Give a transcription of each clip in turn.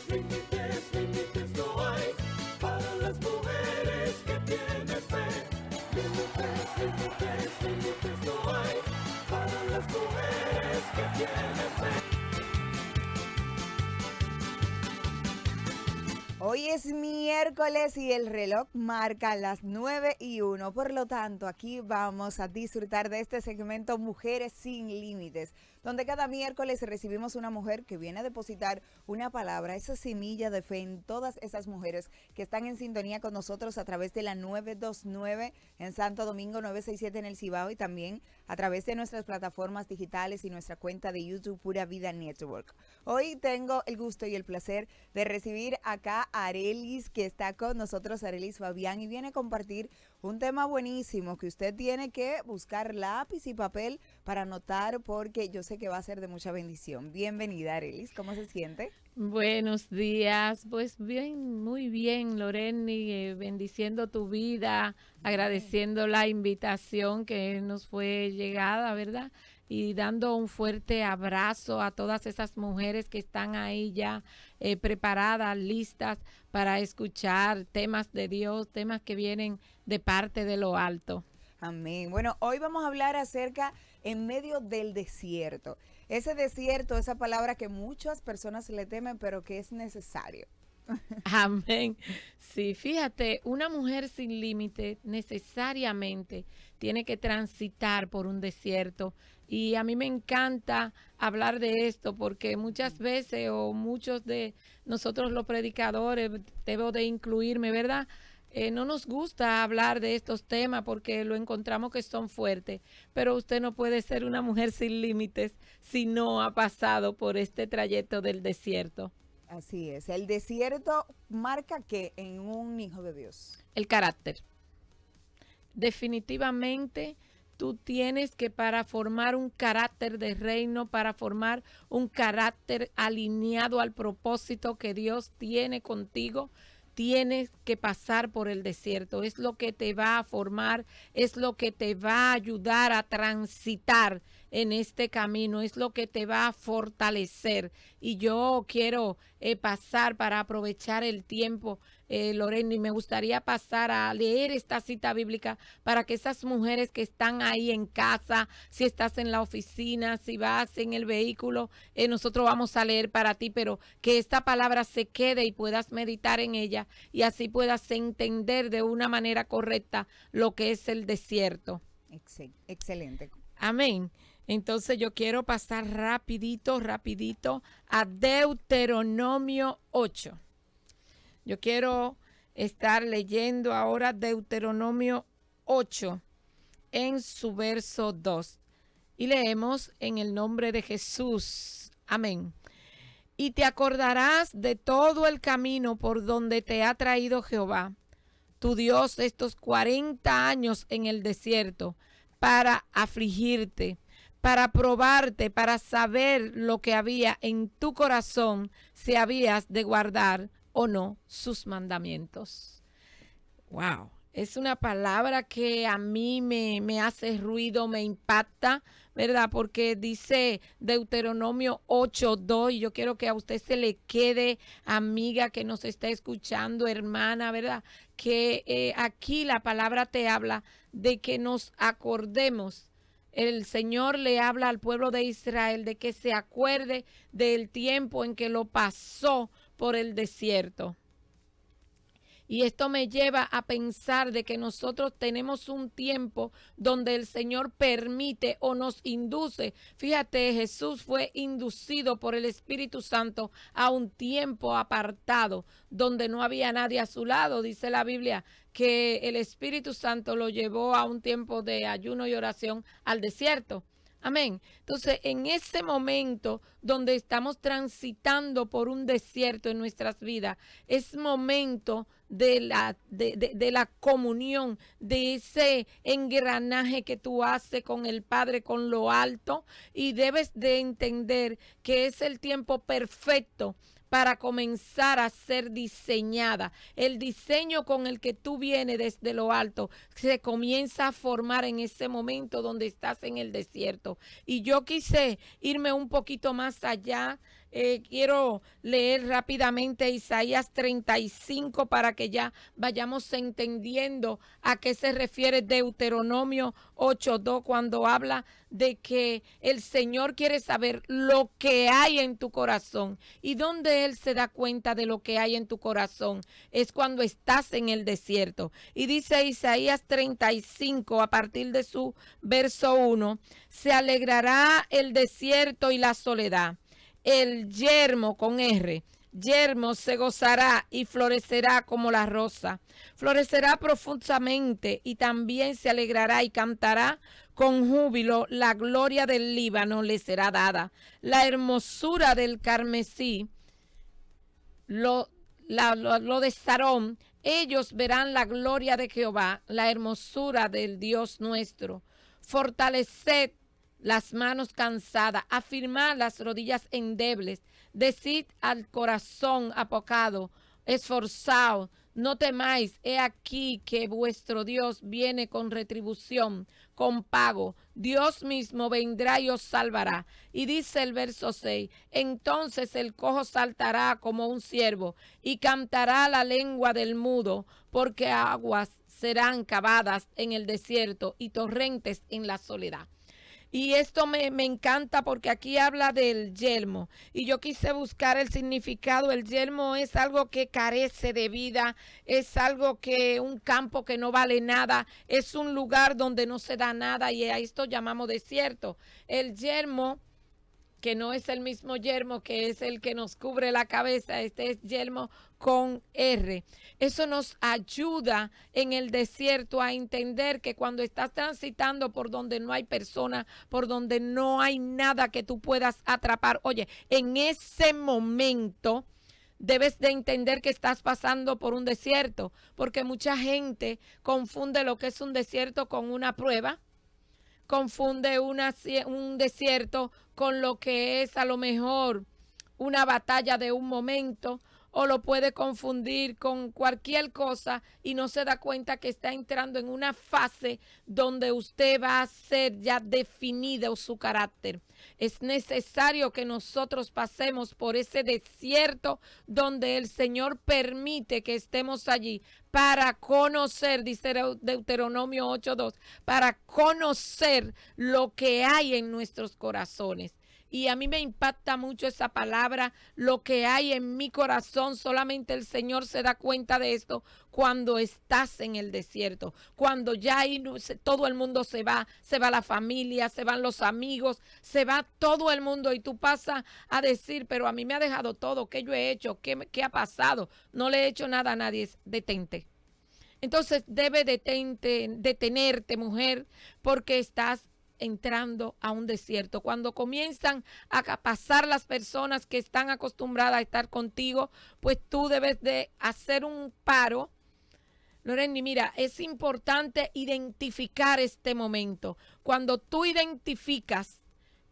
límites, límites no hay para las mujeres que tienen fe. Límites, límites, límites no hay para las mujeres que tienen fe. Hoy es miércoles y el reloj marca las 9:01. Por lo tanto, aquí vamos a disfrutar de este segmento Mujeres sin Límites, donde cada miércoles recibimos una mujer que viene a depositar una palabra, esa semilla de fe en todas esas mujeres que están en sintonía con nosotros a través de la 929 en Santo Domingo, 967 en el Cibao y también a través de nuestras plataformas digitales y nuestra cuenta de YouTube Pura Vida Network. Hoy tengo el gusto y el placer de recibir acá a Arelis, que está con nosotros, Arelis Fabián, y viene a compartir un tema buenísimo que usted tiene que buscar lápiz y papel para anotar, porque yo sé que va a ser de mucha bendición. Bienvenida, Arelis, ¿cómo se siente? Buenos días, pues bien, muy bien, Loreni, bendiciendo tu vida, agradeciendo la invitación que nos fue llegada, ¿verdad? Y dando un fuerte abrazo a todas esas mujeres que están ahí ya preparadas, listas para escuchar temas de Dios, temas que vienen de parte de lo alto. Amén. Bueno, hoy vamos a hablar acerca en medio del desierto. Ese desierto, esa palabra que muchas personas le temen, pero que es necesario. Amén. Sí, fíjate, una mujer sin límite necesariamente tiene que transitar por un desierto. Y a mí me encanta hablar de esto porque muchas veces o muchos de nosotros los predicadores, debo de incluirme, ¿verdad? No nos gusta hablar de estos temas porque lo encontramos que son fuertes, pero usted no puede ser una mujer sin límites si no ha pasado por este trayecto del desierto. Así es. El desierto marca que en un hijo de Dios. El carácter. Definitivamente tú tienes que, para formar un carácter de reino, para formar un carácter alineado al propósito que Dios tiene contigo, tienes que pasar por el desierto. Es lo que te va a formar, es lo que te va a ayudar a transitar en este camino, es lo que te va a fortalecer. Y yo quiero pasar para aprovechar el tiempo, Lorena, y me gustaría pasar a leer esta cita bíblica para que esas mujeres que están ahí en casa, si estás en la oficina, si vas en el vehículo, nosotros vamos a leer para ti, pero que esta palabra se quede y puedas meditar en ella y así puedas entender de una manera correcta lo que es el desierto. Excelente. Amén. Entonces yo quiero pasar rapidito a Deuteronomio 8. Yo quiero estar leyendo ahora Deuteronomio 8 en su verso 2. Y leemos en el nombre de Jesús. Amén. Y te acordarás de todo el camino por donde te ha traído Jehová, tu Dios, estos 40 años en el desierto, para afligirte, para probarte, para saber lo que había en tu corazón, si habías de guardar o no sus mandamientos. Wow, es una palabra que a mí me hace ruido, me impacta, ¿verdad? Porque dice Deuteronomio 8:2, y yo quiero que a usted se le quede, amiga que nos está escuchando, hermana, ¿verdad? Que aquí la palabra te habla de que nos acordemos. El Señor le habla al pueblo de Israel de que se acuerde del tiempo en que lo pasó por el desierto. Y esto me lleva a pensar de que nosotros tenemos un tiempo donde el Señor permite o nos induce. Fíjate, Jesús fue inducido por el Espíritu Santo a un tiempo apartado donde no había nadie a su lado. Dice la Biblia que el Espíritu Santo lo llevó a un tiempo de ayuno y oración al desierto. Amén. Entonces, en ese momento donde estamos transitando por un desierto en nuestras vidas, es momento de la comunión, de ese engranaje que tú haces con el Padre, con lo alto, y debes de entender que es el tiempo perfecto para comenzar a ser diseñada. El diseño con el que tú vienes desde lo alto se comienza a formar en ese momento donde estás en el desierto. Y yo quise irme un poquito más allá quiero leer rápidamente Isaías 35 para que ya vayamos entendiendo a qué se refiere Deuteronomio 8:2 cuando habla de que el Señor quiere saber lo que hay en tu corazón. ¿Y dónde Él se da cuenta de lo que hay en tu corazón? Es cuando estás en el desierto. Y dice Isaías 35 a partir de su verso 1, se alegrará el desierto y la soledad. El yermo con R, yermo se gozará y florecerá como la rosa. Florecerá profundamente y también se alegrará y cantará con júbilo. La gloria del Líbano le será dada. La hermosura del carmesí, lo de Sarón. Ellos verán la gloria de Jehová, la hermosura del Dios nuestro. Fortaleced las manos cansadas, afirmad las rodillas endebles, decid al corazón apocado, esforzaos, no temáis, he aquí que vuestro Dios viene con retribución, con pago. Dios mismo vendrá y os salvará. Y dice el verso 6, entonces el cojo saltará como un ciervo y cantará la lengua del mudo, porque aguas serán cavadas en el desierto y torrentes en la soledad. Y esto me encanta porque aquí habla del yelmo. Y yo quise buscar el significado. El yelmo es algo que carece de vida. Es algo que, un campo que no vale nada. Es un lugar donde no se da nada. Y a esto llamamos desierto. El yelmo, que no es el mismo yelmo que es el que nos cubre la cabeza. Este es yelmo con R. Eso nos ayuda en el desierto a entender que cuando estás transitando por donde no hay persona, por donde no hay nada que tú puedas atrapar, oye, en ese momento debes de entender que estás pasando por un desierto, porque mucha gente confunde lo que es un desierto con una prueba, confunde un desierto con lo que es a lo mejor una batalla de un momento, o lo puede confundir con cualquier cosa y no se da cuenta que está entrando en una fase donde usted va a ser ya definido su carácter. Es necesario que nosotros pasemos por ese desierto donde el Señor permite que estemos allí para conocer, dice Deuteronomio 8:2, para conocer lo que hay en nuestros corazones. Y a mí me impacta mucho esa palabra, lo que hay en mi corazón. Solamente el Señor se da cuenta de esto cuando estás en el desierto. Cuando ya ahí todo el mundo se va la familia, se van los amigos, se va todo el mundo y tú pasas a decir, pero a mí me ha dejado todo, ¿qué yo he hecho? ¿Qué ha pasado? No le he hecho nada a nadie, detente. Entonces debe detenerte, mujer, porque estás entrando a un desierto. Cuando comienzan a pasar las personas que están acostumbradas a estar contigo, pues tú debes de hacer un paro. Loreni, mira, es importante identificar este momento. Cuando tú identificas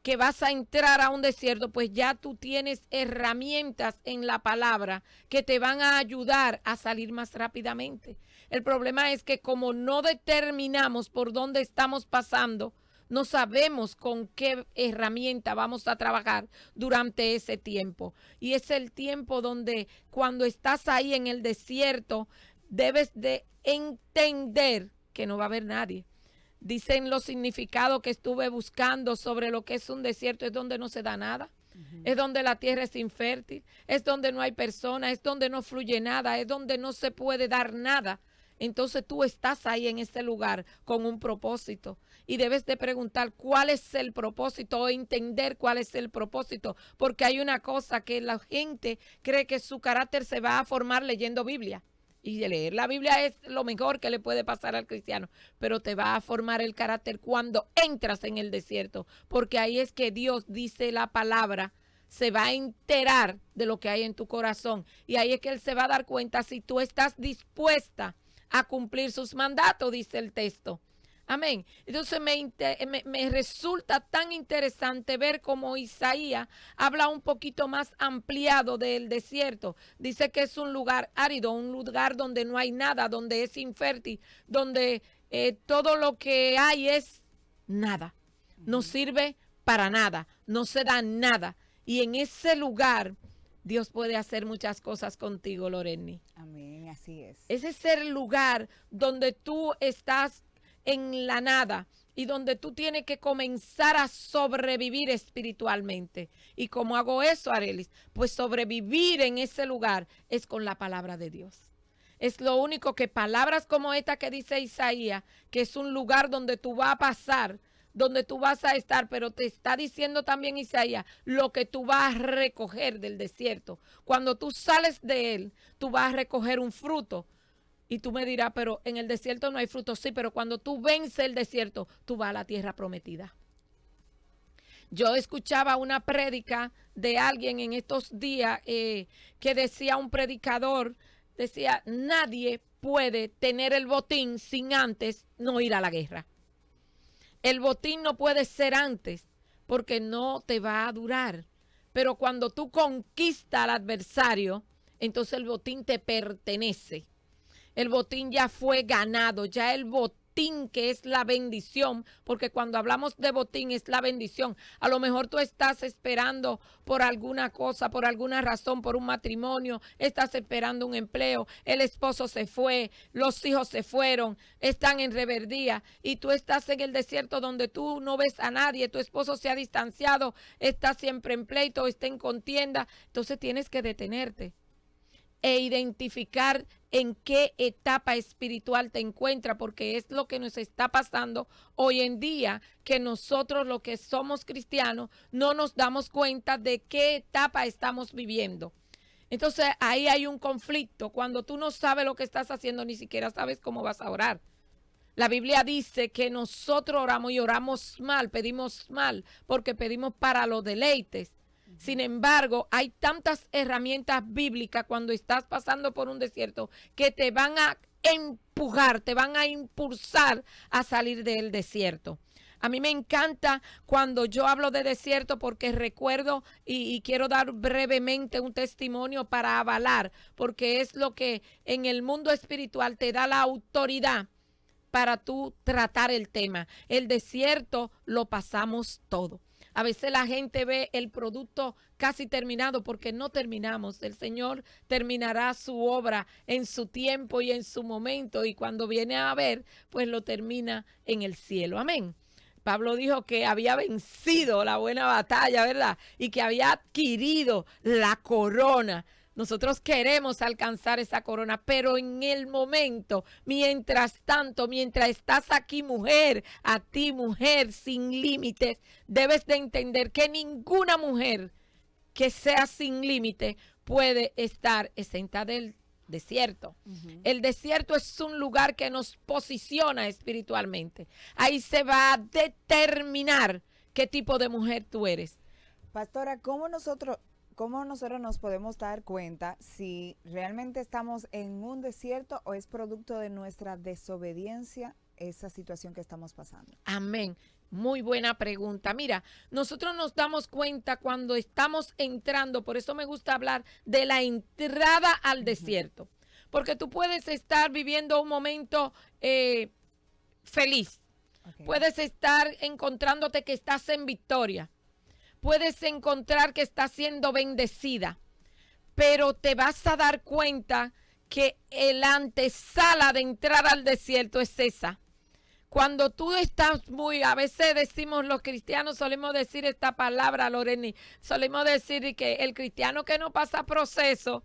que vas a entrar a un desierto, pues ya tú tienes herramientas en la palabra que te van a ayudar a salir más rápidamente. El problema es que como no determinamos por dónde estamos pasando, no sabemos con qué herramienta vamos a trabajar durante ese tiempo. Y es el tiempo donde cuando estás ahí en el desierto, debes de entender que no va a haber nadie. Dicen los significados que estuve buscando sobre lo que es un desierto, es donde no se da nada. Es donde la tierra es infértil, es donde no hay personas, es donde no fluye nada, es donde no se puede dar nada. Entonces tú estás ahí en ese lugar con un propósito y debes de preguntar cuál es el propósito o entender cuál es el propósito, porque hay una cosa que la gente cree que su carácter se va a formar leyendo Biblia. Y leer la Biblia es lo mejor que le puede pasar al cristiano, pero te va a formar el carácter cuando entras en el desierto, porque ahí es que Dios dice la palabra, se va a enterar de lo que hay en tu corazón y ahí es que Él se va a dar cuenta si tú estás dispuesta a cumplir sus mandatos, dice el texto. Amén. Entonces me resulta tan interesante ver cómo Isaías habla un poquito más ampliado del desierto. Dice que es un lugar árido, un lugar donde no hay nada, donde es infértil, donde todo lo que hay es nada. No sirve para nada, no se da nada. Y en ese lugar Dios puede hacer muchas cosas contigo, Loreni. Amén, así es. Ese es el lugar donde tú estás en la nada y donde tú tienes que comenzar a sobrevivir espiritualmente. ¿Y cómo hago eso, Arelis? Pues sobrevivir en ese lugar es con la palabra de Dios. Es lo único que palabras como esta que dice Isaías, que es un lugar donde tú vas a pasar, donde tú vas a estar, pero te está diciendo también Isaías lo que tú vas a recoger del desierto. Cuando tú sales de él, tú vas a recoger un fruto. Y tú me dirás, pero en el desierto no hay fruto. Sí, pero cuando tú vences el desierto, tú vas a la tierra prometida. Yo escuchaba una prédica de alguien en estos días que decía un predicador, decía, nadie puede tener el botín sin antes no ir a la guerra. El botín no puede ser antes porque no te va a durar. Pero cuando tú conquistas al adversario, entonces el botín te pertenece. El botín ya fue ganado, ya el botín que es la bendición, porque cuando hablamos de botín es la bendición. A lo mejor tú estás esperando por alguna cosa, por alguna razón, por un matrimonio, estás esperando un empleo, el esposo se fue, los hijos se fueron, están en rebeldía y tú estás en el desierto donde tú no ves a nadie, tu esposo se ha distanciado, está siempre en pleito, está en contienda, entonces tienes que detenerte e identificar en qué etapa espiritual te encuentras, porque es lo que nos está pasando hoy en día, que nosotros los que somos cristianos no nos damos cuenta de qué etapa estamos viviendo. Entonces ahí hay un conflicto. Cuando tú no sabes lo que estás haciendo, ni siquiera sabes cómo vas a orar. La Biblia dice que nosotros oramos y oramos mal, pedimos mal, porque pedimos para los deleites. Sin embargo, hay tantas herramientas bíblicas cuando estás pasando por un desierto que te van a empujar, te van a impulsar a salir del desierto. A mí me encanta cuando yo hablo de desierto porque recuerdo y quiero dar brevemente un testimonio para avalar, porque es lo que en el mundo espiritual te da la autoridad para tú tratar el tema. El desierto lo pasamos todo. A veces la gente ve el producto casi terminado porque no terminamos. El Señor terminará su obra en su tiempo y en su momento. Y cuando viene a ver, pues lo termina en el cielo. Amén. Pablo dijo que había vencido la buena batalla, ¿verdad? Y que había adquirido la corona. Nosotros queremos alcanzar esa corona, pero en el momento, mientras tanto, mientras estás aquí, mujer, a ti, mujer, sin límites, debes de entender que ninguna mujer que sea sin límite puede estar exenta del desierto. El desierto es un lugar que nos posiciona espiritualmente. Ahí se va a determinar qué tipo de mujer tú eres. Pastora, ¿cómo nosotros nos podemos dar cuenta si realmente estamos en un desierto o es producto de nuestra desobediencia esa situación que estamos pasando? Amén. Muy buena pregunta. Mira, nosotros nos damos cuenta cuando estamos entrando, por eso me gusta hablar de la entrada al desierto, porque tú puedes estar viviendo un momento feliz, puedes estar encontrándote que estás en victoria, puedes encontrar que estás siendo bendecida, pero te vas a dar cuenta que la antesala de entrar al desierto es esa. Cuando tú estás a veces decimos los cristianos, solemos decir esta palabra, Loreni, solemos decir que el cristiano que no pasa proceso,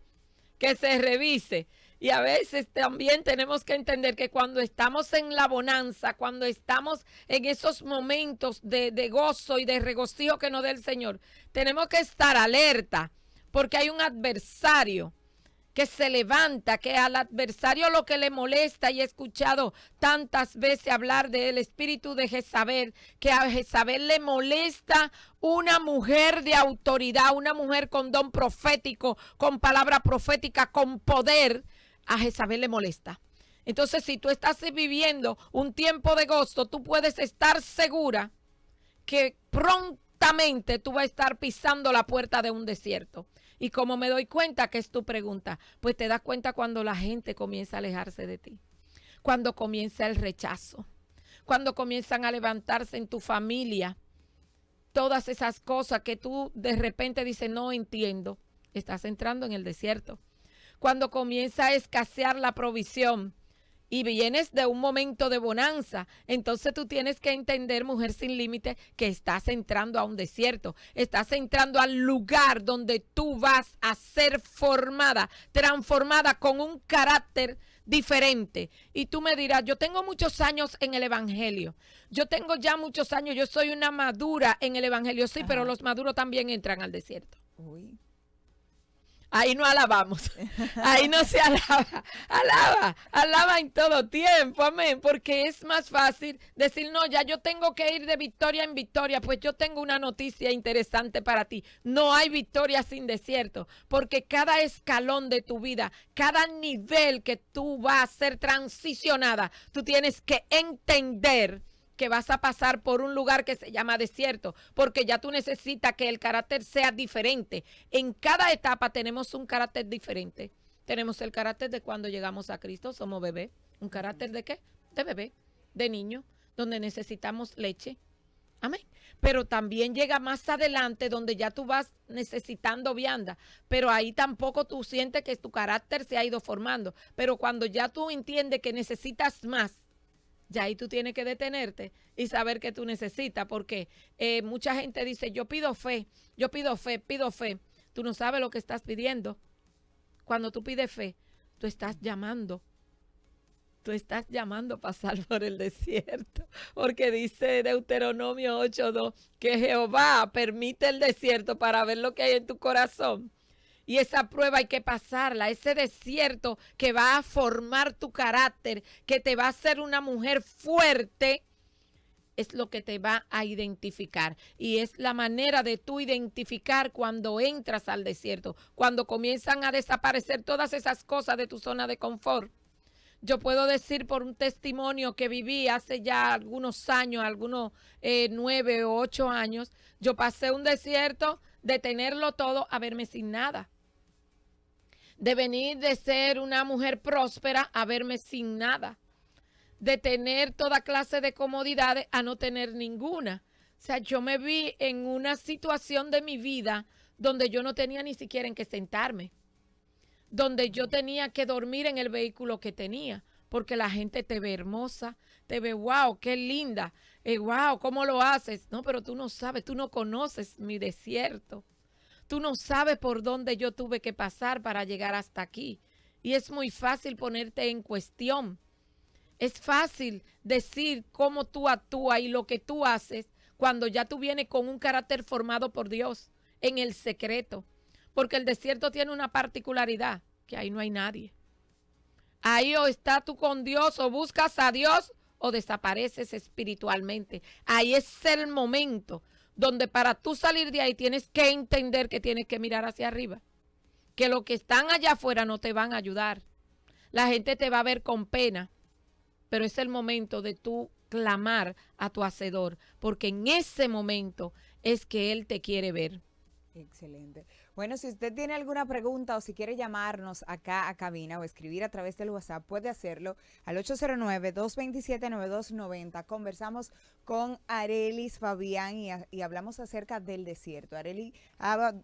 que se revise. Y a veces también tenemos que entender que cuando estamos en la bonanza, cuando estamos en esos momentos de gozo y de regocijo que nos da el Señor, tenemos que estar alerta porque hay un adversario que se levanta, que al adversario lo que le molesta, y he escuchado tantas veces hablar del espíritu de Jezabel, que a Jezabel le molesta una mujer de autoridad, una mujer con don profético, con palabra profética, con poder. A Jezabel le molesta. Entonces, si tú estás viviendo un tiempo de gozo, tú puedes estar segura que prontamente tú vas a estar pisando la puerta de un desierto. Y como me doy cuenta, que es tu pregunta, pues te das cuenta cuando la gente comienza a alejarse de ti, cuando comienza el rechazo, cuando comienzan a levantarse en tu familia todas esas cosas que tú de repente dices, no entiendo, estás entrando en el desierto. Cuando comienza a escasear la provisión y vienes de un momento de bonanza, entonces tú tienes que entender, mujer sin límite, que estás entrando a un desierto. Estás entrando al lugar donde tú vas a ser formada, transformada con un carácter diferente. Y tú me dirás, yo tengo muchos años en el evangelio. Yo tengo ya muchos años, yo soy una madura en el evangelio. Sí, pero los maduros también entran al desierto. Uy. Ahí no alabamos, ahí no se alaba, alaba en todo tiempo, amén, porque es más fácil decir, no, ya yo tengo que ir de victoria en victoria. Pues yo tengo una noticia interesante para ti, no hay victoria sin desierto, porque cada escalón de tu vida, cada nivel que tú vas a ser transicionada, tú tienes que entender que vas a pasar por un lugar que se llama desierto, porque ya tú necesitas que el carácter sea diferente. En cada etapa tenemos un carácter diferente. Tenemos el carácter de cuando llegamos a Cristo, somos bebé. ¿Un carácter de qué? De bebé, de niño, donde necesitamos leche. Amén. Pero también llega más adelante donde ya tú vas necesitando vianda, pero ahí tampoco tú sientes que tu carácter se ha ido formando. Pero cuando ya tú entiendes que necesitas más, ya ahí tú tienes que detenerte y saber que tú necesitas, porque mucha gente dice, yo pido fe, pido fe. Tú no sabes lo que estás pidiendo. Cuando tú pides fe, tú estás llamando a pasar por el desierto, porque dice Deuteronomio 8:2 que Jehová permite el desierto para ver lo que hay en tu corazón. Y esa prueba hay que pasarla, ese desierto que va a formar tu carácter, que te va a hacer una mujer fuerte, es lo que te va a identificar. Y es la manera de tú identificar cuando entras al desierto, cuando comienzan a desaparecer todas esas cosas de tu zona de confort. Yo puedo decir por un testimonio que viví hace ya algunos años, algunos 9 o 8 años, yo pasé un desierto de tenerlo todo a verme sin nada. De venir de ser una mujer próspera a verme sin nada. De tener toda clase de comodidades a no tener ninguna. O sea, yo me vi en una situación de mi vida donde yo no tenía ni siquiera en qué sentarme. Donde yo tenía que dormir en el vehículo que tenía. Porque la gente te ve hermosa, te ve, wow, qué linda. Wow, ¿cómo lo haces? No, pero tú no sabes, tú no conoces mi desierto. Tú no sabes por dónde yo tuve que pasar para llegar hasta aquí. Y es muy fácil ponerte en cuestión. Es fácil decir cómo tú actúas y lo que tú haces cuando ya tú vienes con un carácter formado por Dios en el secreto. Porque el desierto tiene una particularidad, que ahí no hay nadie. Ahí o estás tú con Dios o buscas a Dios o desapareces espiritualmente. Ahí es el momento donde para tú salir de ahí tienes que entender que tienes que mirar hacia arriba. Que los que están allá afuera no te van a ayudar. La gente te va a ver con pena. Pero es el momento de tú clamar a tu Hacedor. Porque en ese momento es que Él te quiere ver. Excelente. Bueno, si usted tiene alguna pregunta o si quiere llamarnos acá a cabina o escribir a través del WhatsApp, puede hacerlo al 809-227-9290. Conversamos con Arelis Fabián y hablamos acerca del desierto. Arelis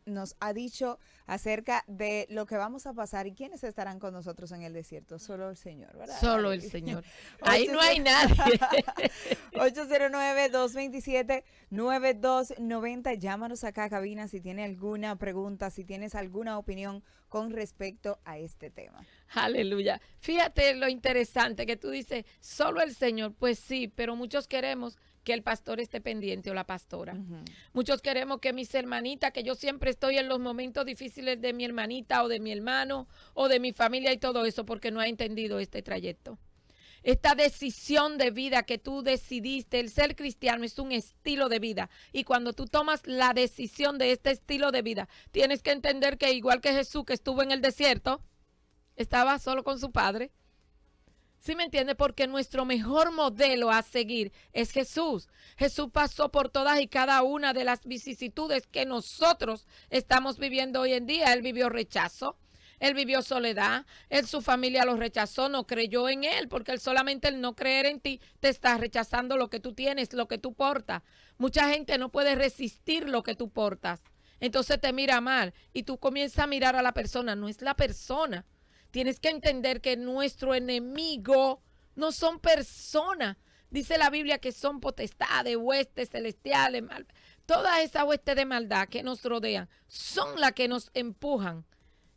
nos ha dicho acerca de lo que vamos a pasar y quiénes estarán con nosotros en el desierto. Solo el Señor, ¿verdad? Solo el Señor. Ahí no hay nadie. 809-227-9290. Llámanos acá a cabina si tiene alguna pregunta, si tienes alguna opinión con respecto a este tema. Aleluya. Fíjate lo interesante que tú dices, solo el Señor. Pues sí, pero muchos queremos que el pastor esté pendiente o la pastora. Muchos queremos que mis hermanitas, que yo siempre estoy en los momentos difíciles de mi hermanita o de mi hermano o de mi familia y todo eso porque no ha entendido este trayecto. Esta decisión de vida que tú decidiste, el ser cristiano es un estilo de vida. Y cuando tú tomas la decisión de este estilo de vida, tienes que entender que igual que Jesús que estuvo en el desierto, estaba solo con su padre. ¿Sí me entiendes? Porque nuestro mejor modelo a seguir es Jesús. Jesús pasó por todas y cada una de las vicisitudes que nosotros estamos viviendo hoy en día. Él vivió rechazo, Él vivió soledad, su familia lo rechazó, no creyó en él, porque solamente el no creer en ti te está rechazando lo que tú tienes, lo que tú portas. Mucha gente no puede resistir lo que tú portas. Entonces te mira mal y tú comienzas a mirar a la persona, no es la persona. Tienes que entender que nuestro enemigo no son personas. Dice la Biblia que son potestades, huestes celestiales, todas esas huestes de maldad que nos rodean son las que nos empujan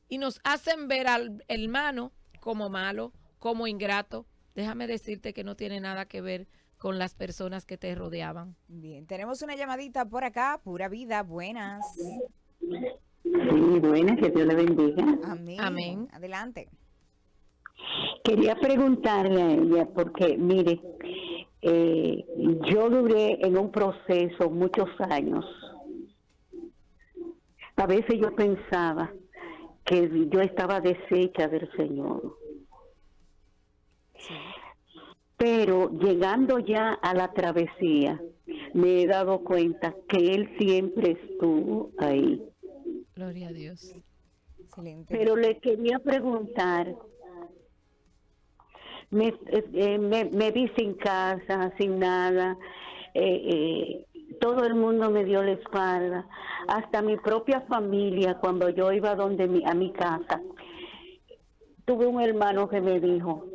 y nos hacen ver al hermano como malo, como ingrato. Déjame decirte que no tiene nada que ver con las personas que te rodeaban. Bien, tenemos una llamadita por acá, Pura Vida, buenas. Sí, buenas, que Dios le bendiga. Amén. Amén. Adelante. Quería preguntarle a ella, porque mire, yo duré en un proceso muchos años. A veces yo pensaba que yo estaba deshecha del Señor. Sí. Pero llegando ya a la travesía, me he dado cuenta que Él siempre estuvo ahí. Gloria a Dios. Excelente. Pero le quería preguntar, me vi sin casa, sin nada, todo el mundo me dio la espalda, hasta mi propia familia, cuando yo iba a mi casa, tuve un hermano que me dijo,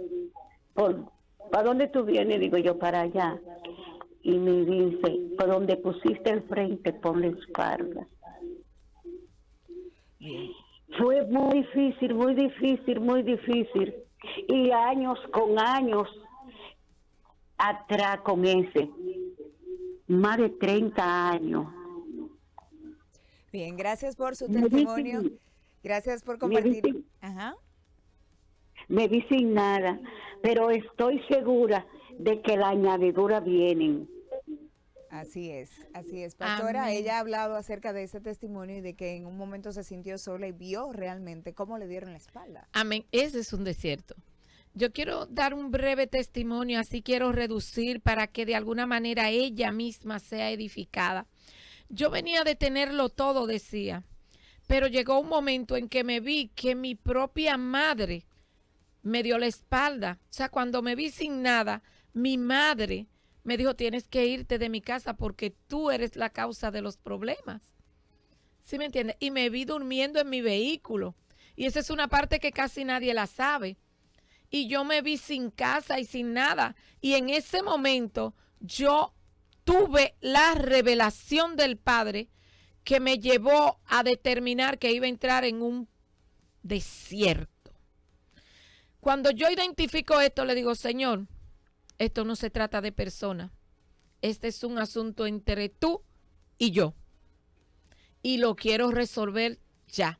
¿para dónde tú vienes? Digo yo, para allá. Y me dice, por donde pusiste el frente, pon la espalda. Bien. Fue muy difícil, muy difícil, muy difícil. Y años con años atrás con ese. Más de 30 años. Bien, gracias por su Me testimonio. dicen- Gracias por me compartir. dicen- Ajá. Me vi sin nada, pero estoy segura de que la añadidura vienen. Así es, pastora. Amén. Ella ha hablado acerca de ese testimonio y de que en un momento se sintió sola y vio realmente cómo le dieron la espalda. Amén. Ese es un desierto. Yo quiero dar un breve testimonio, así quiero reducir para que de alguna manera ella misma sea edificada. Yo venía de tenerlo todo, decía, pero llegó un momento en que me vi que mi propia madre me dio la espalda. O sea, cuando me vi sin nada, mi madre me dijo, tienes que irte de mi casa porque tú eres la causa de los problemas. ¿Sí me entiendes? Y me vi durmiendo en mi vehículo. Y esa es una parte que casi nadie la sabe. Y yo me vi sin casa y sin nada. Y en ese momento yo tuve la revelación del Padre que me llevó a determinar que iba a entrar en un desierto. Cuando yo identifico esto, le digo, Señor, esto no se trata de personas. Este es un asunto entre tú y yo. Y lo quiero resolver ya.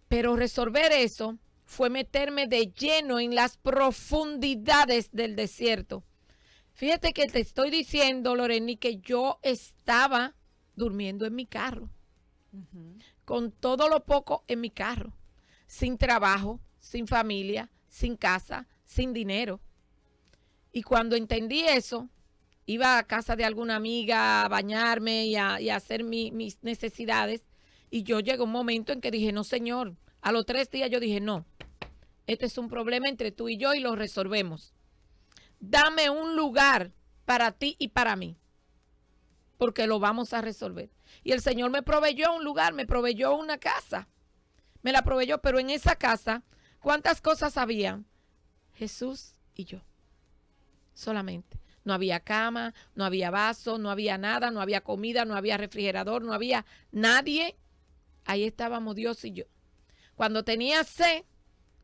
Pero resolver eso fue meterme de lleno en las profundidades del desierto. Fíjate que te estoy diciendo, Loreni, que yo estaba durmiendo en mi carro. Con todo lo poco en mi carro. Sin trabajo, sin familia, sin casa, sin dinero. Y cuando entendí eso, iba a casa de alguna amiga a bañarme y a hacer mis necesidades. Y yo llegó un momento en que dije, no, Señor. A los 3 días yo dije, no, este es un problema entre tú y yo y lo resolvemos. Dame un lugar para ti y para mí, porque lo vamos a resolver. Y el Señor me proveyó un lugar, me proveyó una casa. Me la proveyó, pero en esa casa, ¿cuántas cosas había? Jesús y yo. Solamente. No había cama, no había vaso, no había nada, no había comida, no había refrigerador, no había nadie. Ahí estábamos Dios y yo. Cuando tenía sed,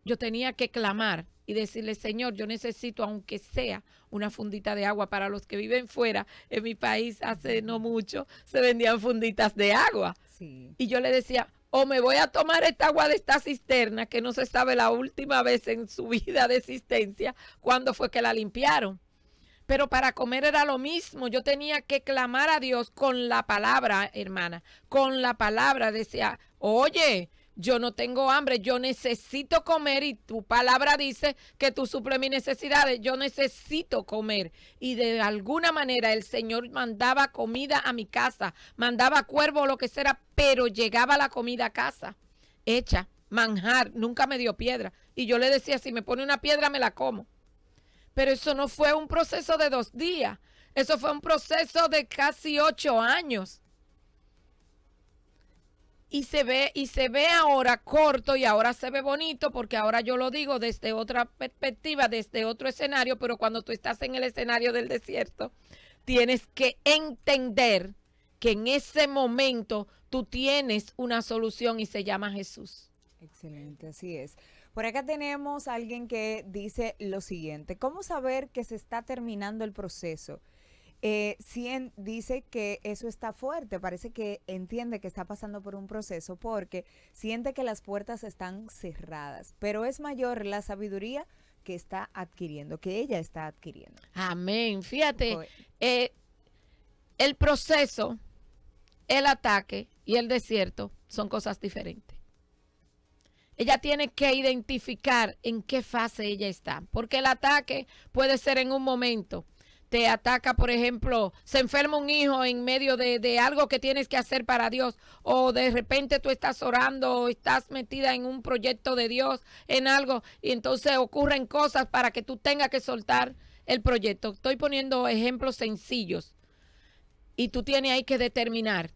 yo tenía que clamar y decirle, Señor, yo necesito, aunque sea una fundita de agua. Para los que viven fuera, en mi país hace no mucho, se vendían funditas de agua. Sí. Y yo le decía, o me voy a tomar esta agua de esta cisterna, que no se sabe la última vez en su vida de existencia, cuándo fue que la limpiaron. Pero para comer era lo mismo. Yo tenía que clamar a Dios con la palabra, hermana. Con la palabra decía, oye, yo no tengo hambre, yo necesito comer y tu palabra dice que tú suples mis necesidades, yo necesito comer. Y de alguna manera el Señor mandaba comida a mi casa, mandaba cuervo o lo que sea, pero llegaba la comida a casa, hecha manjar, nunca me dio piedra. Y yo le decía, si me pone una piedra me la como. Pero eso no fue un proceso de 2 días. Eso fue un proceso de casi 8 años. Y se ve ahora corto y ahora se ve bonito porque ahora yo lo digo desde otra perspectiva, desde otro escenario, pero cuando tú estás en el escenario del desierto, tienes que entender que en ese momento tú tienes una solución y se llama Jesús. Excelente, así es. Por acá tenemos a alguien que dice lo siguiente: ¿cómo saber que se está terminando el proceso? Dice que eso está fuerte, parece que entiende que está pasando por un proceso porque siente que las puertas están cerradas, pero es mayor la sabiduría que está adquiriendo, que ella está adquiriendo. Amén. Fíjate, el proceso, el ataque y el desierto son cosas diferentes. Ella tiene que identificar en qué fase ella está, porque el ataque puede ser en un momento. Te ataca, por ejemplo, se enferma un hijo en medio de algo que tienes que hacer para Dios, o de repente tú estás orando o estás metida en un proyecto de Dios, en algo, y entonces ocurren cosas para que tú tengas que soltar el proyecto. Estoy poniendo ejemplos sencillos y tú tienes ahí que determinar,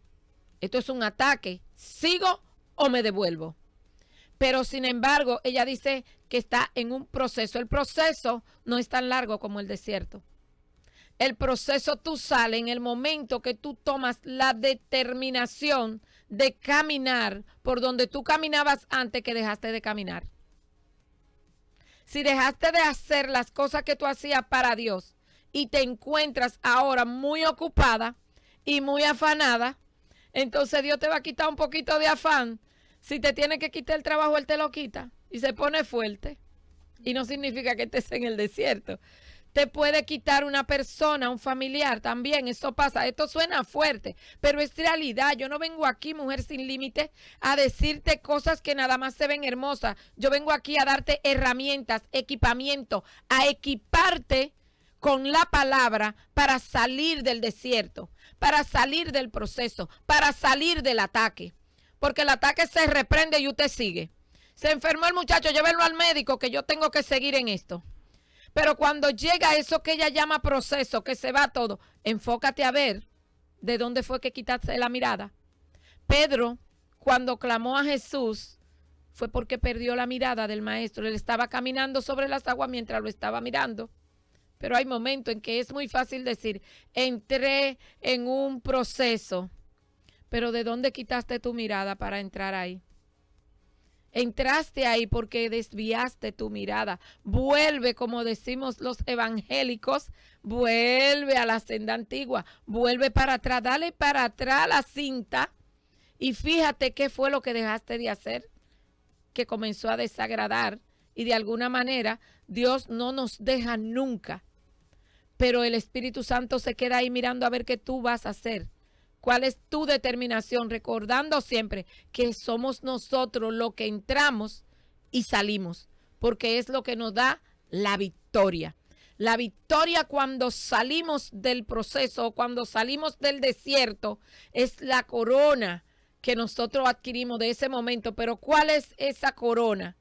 esto es un ataque, ¿sigo o me devuelvo? Pero sin embargo, ella dice que está en un proceso. El proceso no es tan largo como el desierto. El proceso tú sales en el momento que tú tomas la determinación de caminar por donde tú caminabas antes que dejaste de caminar. Si dejaste de hacer las cosas que tú hacías para Dios y te encuentras ahora muy ocupada y muy afanada, entonces Dios te va a quitar un poquito de afán. Si te tiene que quitar el trabajo, Él te lo quita y se pone fuerte. Y no significa que estés en el desierto. Te puede quitar una persona, un familiar también, eso pasa. Esto suena fuerte, pero es realidad. Yo no vengo aquí, Mujer Sin Límites, a decirte cosas que nada más se ven hermosas. Yo vengo aquí a darte herramientas, equipamiento, a equiparte con la palabra para salir del desierto, para salir del proceso, para salir del ataque. Porque el ataque se reprende y usted sigue. Se enfermó el muchacho, llévenlo al médico que yo tengo que seguir en esto. Pero cuando llega eso que ella llama proceso, que se va todo, enfócate a ver de dónde fue que quitaste la mirada. Pedro, cuando clamó a Jesús, fue porque perdió la mirada del maestro. Él estaba caminando sobre las aguas mientras lo estaba mirando. Pero hay momentos en que es muy fácil decir, entré en un proceso. Pero ¿de dónde quitaste tu mirada para entrar ahí? Entraste ahí porque desviaste tu mirada. Vuelve, como decimos los evangélicos, vuelve a la senda antigua, vuelve para atrás, dale para atrás la cinta y fíjate qué fue lo que dejaste de hacer, que comenzó a desagradar. Y de alguna manera Dios no nos deja nunca, pero el Espíritu Santo se queda ahí mirando a ver qué tú vas a hacer. ¿Cuál es tu determinación? Recordando siempre que somos nosotros los que entramos y salimos, porque es lo que nos da la victoria. La victoria cuando salimos del proceso, cuando salimos del desierto, es la corona que nosotros adquirimos de ese momento. Pero ¿cuál es esa corona?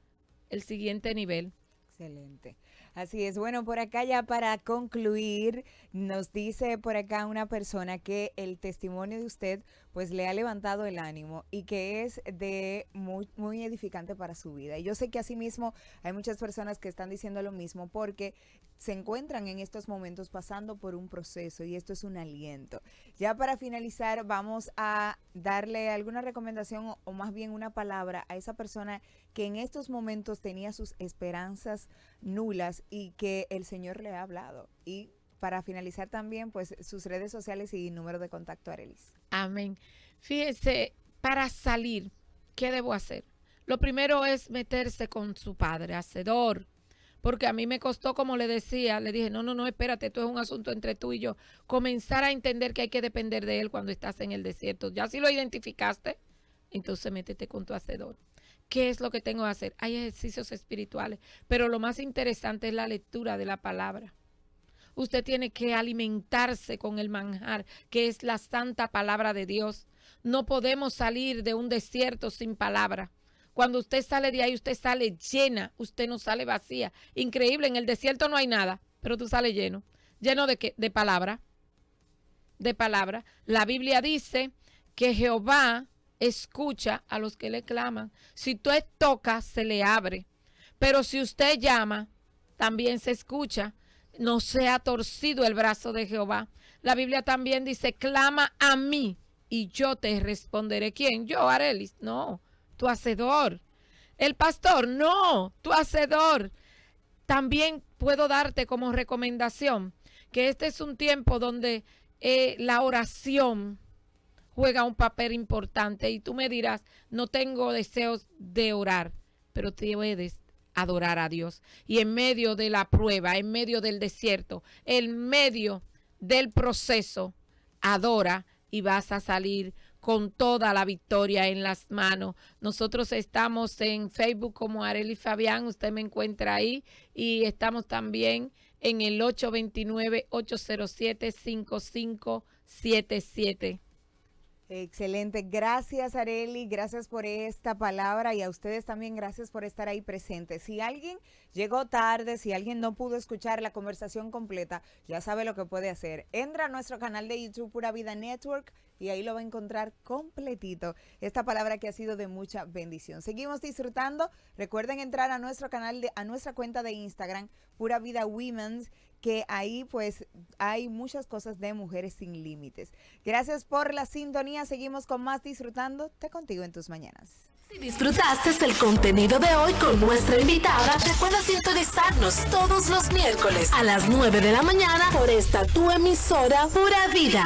El siguiente nivel. Excelente. Así es. Bueno, por acá ya para concluir, nos dice por acá una persona que el testimonio de usted pues le ha levantado el ánimo y que es de muy edificante para su vida. Y yo sé que asimismo hay muchas personas que están diciendo lo mismo porque se encuentran en estos momentos pasando por un proceso y esto es un aliento. Ya para finalizar, vamos a darle alguna recomendación o más bien una palabra a esa persona que en estos momentos tenía sus esperanzas nulas y que el Señor le ha hablado. Y para finalizar también, pues sus redes sociales y número de contacto, Arelis. Amén. Fíjese, para salir, ¿qué debo hacer? Lo primero es meterse con su padre, hacedor. Porque a mí me costó, como le decía, le dije, no, espérate, esto es un asunto entre tú y yo. Comenzar a entender que hay que depender de él cuando estás en el desierto. Ya si lo identificaste, entonces métete con tu hacedor. ¿Qué es lo que tengo que hacer? Hay ejercicios espirituales, pero lo más interesante es la lectura de la palabra. Usted tiene que alimentarse con el manjar, que es la santa palabra de Dios. No podemos salir de un desierto sin palabra. Cuando usted sale de ahí, usted sale llena, usted no sale vacía. Increíble, en el desierto no hay nada, pero tú sales lleno. ¿Lleno de qué? De palabra. De palabra. La Biblia dice que Jehová escucha a los que le claman. Si usted toca, se le abre. Pero si usted llama, también se escucha. No sea torcido el brazo de Jehová. La Biblia también dice, clama a mí y yo te responderé. ¿Quién? Yo, Arelis. No, tu hacedor. El pastor. No, tu hacedor. También puedo darte como recomendación que este es un tiempo donde la oración juega un papel importante. Y tú me dirás, no tengo deseos de orar, pero te puedes adorar a Dios. Y en medio de la prueba, en medio del desierto, en medio del proceso, adora y vas a salir con toda la victoria en las manos. Nosotros estamos en Facebook como Arely Fabián, usted me encuentra ahí, y estamos también en el 829-807-5577. Excelente, gracias Arely, gracias por esta palabra y a ustedes también gracias por estar ahí presentes. Si alguien llegó tarde, si alguien no pudo escuchar la conversación completa, ya sabe lo que puede hacer. Entra a nuestro canal de YouTube Pura Vida Network y ahí lo va a encontrar completito. Esta palabra que ha sido de mucha bendición. Seguimos disfrutando. Recuerden entrar a nuestro canal, a nuestra cuenta de Instagram, Pura Vida Women's, que ahí pues hay muchas cosas de Mujeres Sin Límites. Gracias por la sintonía. Seguimos con más disfrutando. Te contigo en tus mañanas. Si disfrutaste el contenido de hoy con nuestra invitada, recuerda sintonizarnos todos los miércoles a las 9 de la mañana por esta tu emisora Pura Vida.